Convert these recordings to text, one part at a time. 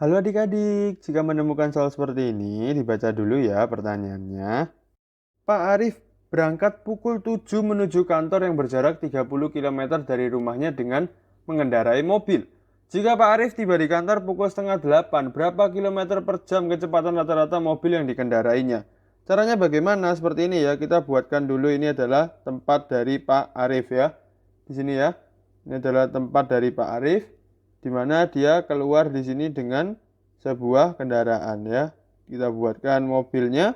Halo adik-adik, jika menemukan soal seperti ini, dibaca dulu ya pertanyaannya. Pak Arif berangkat pukul 7 menuju kantor yang berjarak 30 kilometer dari rumahnya dengan mengendarai mobil. Jika Pak Arif tiba di kantor pukul setengah 8, berapa kilometer per jam kecepatan rata-rata mobil yang dikendarainya? Caranya bagaimana? Seperti ini ya, kita buatkan dulu ini adalah tempat dari Pak Arif ya. Di sini ya, ini adalah tempat dari Pak Arif, di mana dia keluar di sini dengan sebuah kendaraan ya. Kita buatkan mobilnya,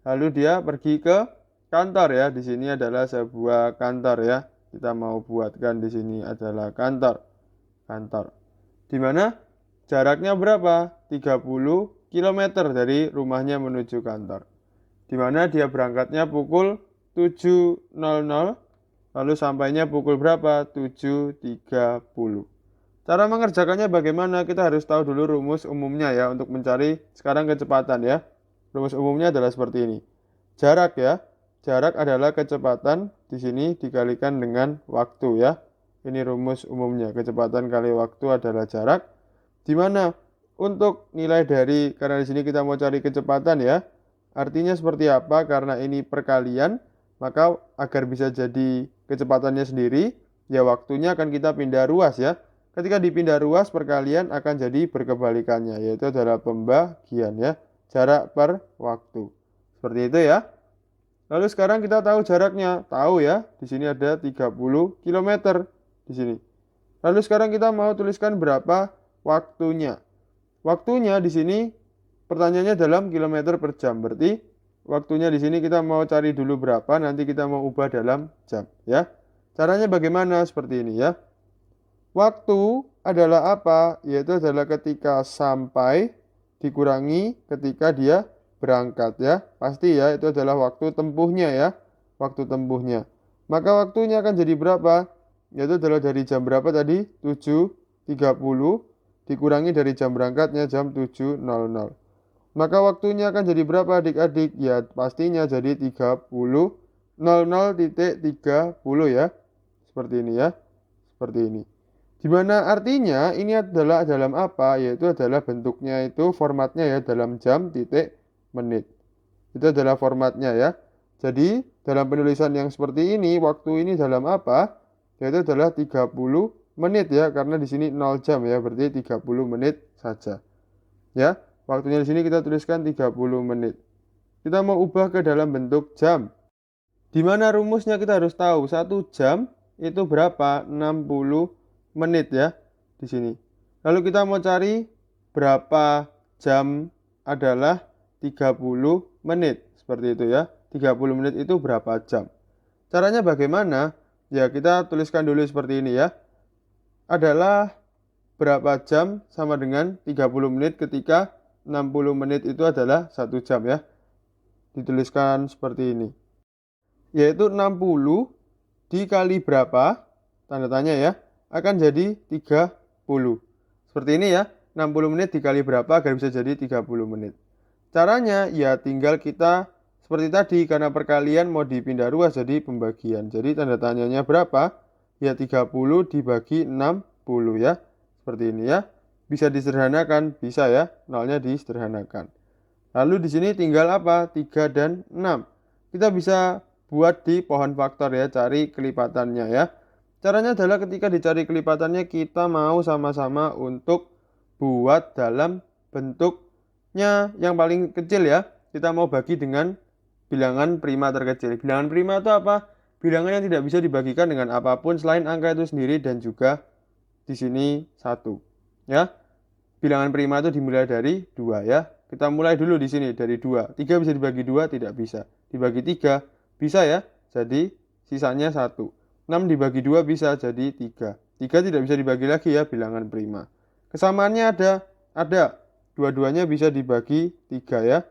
lalu dia pergi ke kantor ya. Di sini adalah sebuah kantor ya. Kita mau buatkan di sini adalah kantor. Kantor. Di mana jaraknya berapa? 30 kilometer dari rumahnya menuju kantor. Di mana dia berangkatnya pukul 7.00, lalu sampainya pukul berapa? 7.30. Cara mengerjakannya bagaimana? Kita harus tahu dulu rumus umumnya ya untuk mencari sekarang kecepatan ya. Rumus umumnya adalah seperti ini. Jarak ya. Jarak adalah kecepatan di sini dikalikan dengan waktu ya. Ini rumus umumnya. Kecepatan kali waktu adalah jarak. Di mana untuk nilai dari, karena di sini kita mau cari kecepatan ya. Artinya seperti apa? Karena ini perkalian, maka agar bisa jadi kecepatannya sendiri, ya waktunya akan kita pindah ruas ya. Ketika dipindah ruas, perkalian akan jadi berkebalikannya, yaitu adalah pembagian ya. Jarak per waktu. Seperti itu ya. Lalu sekarang kita tahu jaraknya. Tahu ya, di sini ada 30 kilometer di sini. Lalu sekarang kita mau tuliskan berapa waktunya. Waktunya di sini pertanyaannya dalam kilometer per jam. Berarti waktunya di sini kita mau cari dulu berapa, nanti kita mau ubah dalam jam ya. Caranya bagaimana? Seperti ini ya. Waktu adalah apa? Yaitu adalah ketika sampai dikurangi ketika dia berangkat ya. Pasti ya, itu adalah waktu tempuhnya ya. Waktu tempuhnya. Maka waktunya akan jadi berapa? Yaitu adalah dari jam berapa tadi? 7.30 dikurangi dari jam berangkatnya jam 7.00. Maka waktunya akan jadi berapa adik-adik? Ya pastinya jadi 00.30 ya. Seperti ini ya. Seperti ini. Di mana artinya ini adalah dalam apa? Yaitu adalah bentuknya itu formatnya ya dalam jam titik menit. Itu adalah formatnya ya. Jadi dalam penulisan yang seperti ini waktu ini dalam apa? Yaitu adalah 30 menit ya, karena di sini 0 jam ya, berarti 30 menit saja. Ya, waktunya di sini kita tuliskan 30 menit. Kita mau ubah ke dalam bentuk jam. Di mana rumusnya kita harus tahu, 1 jam itu berapa? 60 menit ya di sini. Lalu kita mau cari berapa jam adalah 30 menit. Seperti itu ya. 30 menit itu berapa jam? Caranya bagaimana? Ya, kita tuliskan dulu seperti ini ya. Adalah berapa jam sama dengan 30 menit ketika 60 menit itu adalah 1 jam ya. Dituliskan seperti ini. Yaitu 60 dikali berapa? Tanda tanya ya. Akan jadi 30. Seperti ini ya. 60 menit dikali berapa agar bisa jadi 30 menit. Caranya ya tinggal kita seperti tadi, karena perkalian mau dipindah ruas jadi pembagian. Jadi tanda tanyanya berapa? Ya 30 dibagi 60 ya. Seperti ini ya. Bisa disederhanakan, bisa ya. Nolnya disederhanakan. Lalu di sini tinggal apa? 3 dan 6. Kita bisa buat di pohon faktor ya, cari kelipatannya ya. Caranya adalah ketika dicari kelipatannya kita mau sama-sama untuk buat dalam bentuknya yang paling kecil ya. Kita mau bagi dengan bilangan prima terkecil. Bilangan prima itu apa? Bilangan yang tidak bisa dibagikan dengan apapun selain angka itu sendiri dan juga di sini 1. Ya. Bilangan prima itu dimulai dari 2 ya. Kita mulai dulu di sini dari 2. 3 bisa dibagi 2? Tidak bisa. Dibagi 3? Bisa ya. Jadi sisanya 1. 6 dibagi 2 bisa jadi 3. 3 tidak bisa dibagi lagi ya, bilangan prima. Kesamaannya ada. Ada. Dua-duanya bisa dibagi 3 ya.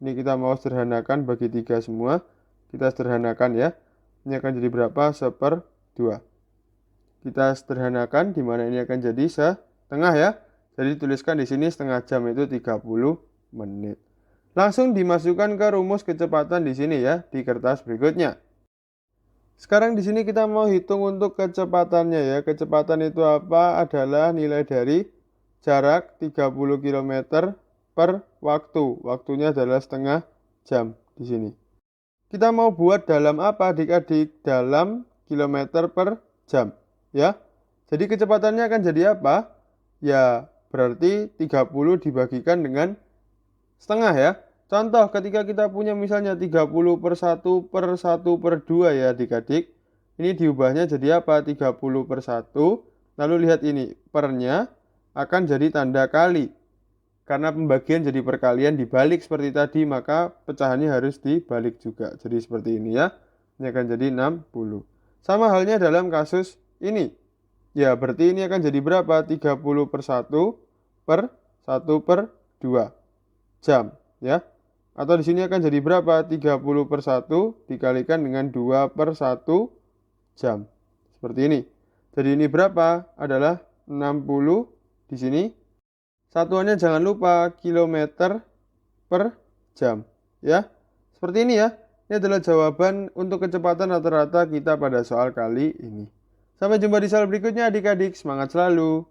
Ini kita mau sederhanakan bagi 3 semua. Kita sederhanakan ya. Ini akan jadi berapa? 1/2. Kita sederhanakan, di mana ini akan jadi setengah ya. Jadi tuliskan di sini setengah jam itu 30 menit. Langsung dimasukkan ke rumus kecepatan di sini ya, di kertas berikutnya. Sekarang di sini kita mau hitung untuk kecepatannya ya. Kecepatan itu apa? Adalah nilai dari jarak 30 km per waktu. Waktunya adalah setengah jam di sini. Kita mau buat dalam apa adik-adik? Dalam kilometer per jam. Ya. Jadi kecepatannya akan jadi apa? Ya, berarti 30 dibagikan dengan setengah ya. Contoh ketika kita punya misalnya 30 per 1 per 1 per 2 ya adik-adik. Ini diubahnya jadi apa? 30 per 1. Lalu lihat ini, pernya akan jadi tanda kali. Karena pembagian jadi perkalian dibalik seperti tadi, maka pecahannya harus dibalik juga. Jadi seperti ini ya. Ini akan jadi 60. Sama halnya dalam kasus ini. Ya, berarti ini akan jadi berapa? 30 per 1 per 1 per 2 jam. Ya. Atau di sini akan jadi berapa? 30 per 1 dikalikan dengan 2 per 1 jam. Seperti ini. Jadi ini berapa? Adalah 60 di sini. Satuannya jangan lupa kilometer per jam. Ya, seperti ini ya. Ini adalah jawaban untuk kecepatan rata-rata kita pada soal kali ini. Sampai jumpa di soal berikutnya adik-adik. Semangat selalu.